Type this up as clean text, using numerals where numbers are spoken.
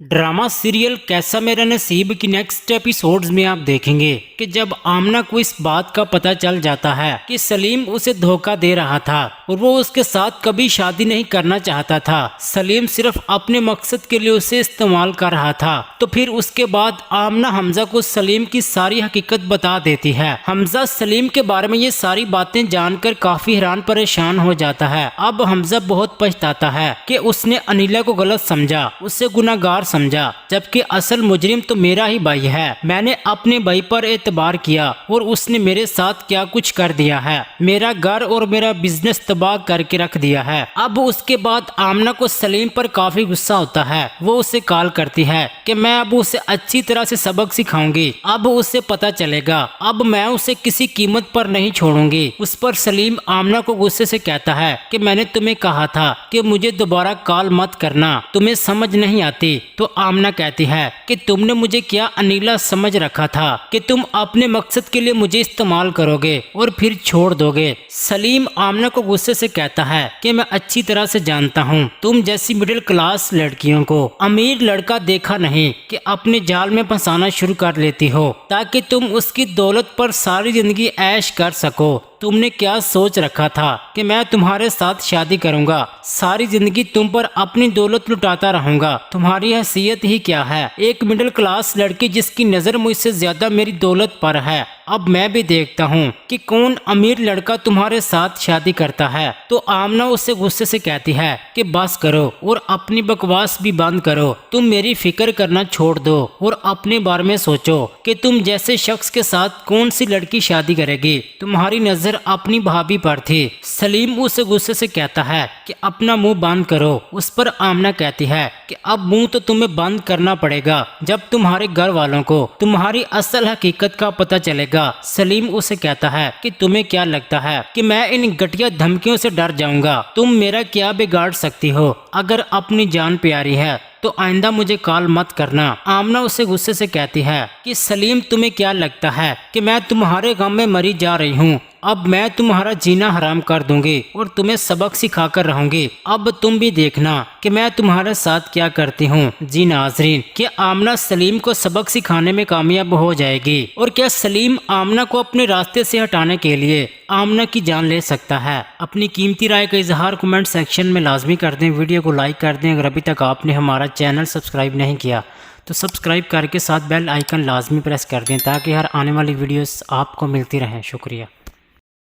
Drama serial कैसा मेरा नसीब की नेक्स्ट एपिसोड्स में आप देखेंगे कि जब आमना को इस बात का पता चल जाता है कि सलीम उसे धोखा दे रहा था और वो उसके साथ कभी शादी नहीं करना चाहता था, सलीम सिर्फ अपने मकसद के लिए उसे इस्तेमाल कर रहा था, तो फिर उसके बाद आमना हमजा को सलीम की सारी हकीकत बता देती है। हमजा सलीम के बारे में ये सारी बातें जानकर काफी हैरान परेशान हो जाता है। अब हमजा बहुत पछताता है कि उसने अनिला को गलत समझा, उससे गुनाहगार समझा, जबकि असल मुजरिम तो मेरा ही भाई है। मैंने अपने भाई पर एतबार किया और उसने मेरे साथ क्या कुछ कर दिया है, मेरा घर और मेरा बिजनेस तबाह करके रख दिया है। अब उसके बाद आमना को सलीम पर काफी गुस्सा होता है। वो उसे कॉल करती है कि मैं अब उसे अच्छी तरह से सबक सिखाऊंगी, अब उसे पता चलेगा, अब मैं उसे किसी कीमत पर नहीं छोड़ूंगी। उस पर सलीम आमना को गुस्से से कहता है कि मैंने तुम्हें कहा था कि मुझे दोबारा कॉल मत करना, तुम्हें समझ नहीं आती। तो आमना कहती है कि तुमने मुझे क्या अनीला समझ रखा था कि तुम अपने मकसद के लिए मुझे इस्तेमाल करोगे और फिर छोड़ दोगे। सलीम आमना को गुस्से से कहता है कि मैं अच्छी तरह से जानता हूँ तुम जैसी मिडिल क्लास लड़कियों को अमीर लड़का देखा नहीं कि अपने जाल में फंसाना शुरू कर लेती हो ताकि तुम उसकी दौलत पर सारी जिंदगी ऐश कर सको। तुमने क्या सोच रखा था कि मैं तुम्हारे साथ शादी करूंगा, सारी जिंदगी तुम पर अपनी दौलत लुटाता रहूंगा। तुम्हारी हैसियत ही क्या है, एक मिडिल क्लास लड़की जिसकी नजर मुझसे ज्यादा मेरी दौलत पर है। अब मैं भी देखता हूँ कि कौन अमीर लड़का तुम्हारे साथ शादी करता है। तो आमना उससे गुस्से से कहती है कि बस करो और अपनी बकवास भी बंद करो, तुम मेरी फिक्र करना छोड़ दो और अपने बारे में सोचो कि तुम जैसे शख्स के साथ कौन सी लड़की शादी करेगी। तुम्हारी नजर अपनी भाभी पर थी। सलीम उसे गुस्से से कहता है कि अपना मुंह बंद करो। उस पर आमना कहती है कि अब मुंह तो तुम्हें बंद करना पड़ेगा जब तुम्हारे घर वालों को तुम्हारी असल हकीकत का पता चलेगा। सलीम उसे कहता है कि तुम्हें क्या लगता है कि मैं इन घटिया धमकियों से डर जाऊंगा? तुम मेरा क्या बिगाड़ सकती हो? अगर अपनी जान प्यारी है तो आइंदा मुझे कॉल मत करना। आमना उसे गुस्से से कहती है कि सलीम तुम्हें क्या लगता है कि मैं तुम्हारे गम में मरी जा रही हूँ? अब मैं तुम्हारा जीना हराम कर दूंगी और तुम्हें सबक सिखाकर रहूंगी। अब तुम भी देखना कि मैं तुम्हारे साथ क्या करती हूँ। जी नाजरीन, क्या आमना सलीम को सबक सिखाने में कामयाब हो जाएगी और क्या सलीम आमना को अपने रास्ते से हटाने के लिए आमना की जान ले सकता है? अपनी कीमती राय का इजहार कमेंट सेक्शन में लाजमी कर दें, वीडियो को लाइक कर दें। अगर अभी तक आपने हमारा चैनल सब्सक्राइब नहीं किया तो सब्सक्राइब करके साथ बेल आइकन लाजमी प्रेस कर दें ताकि हर आने वाली वीडियोस आपको मिलती रहें। शुक्रिया।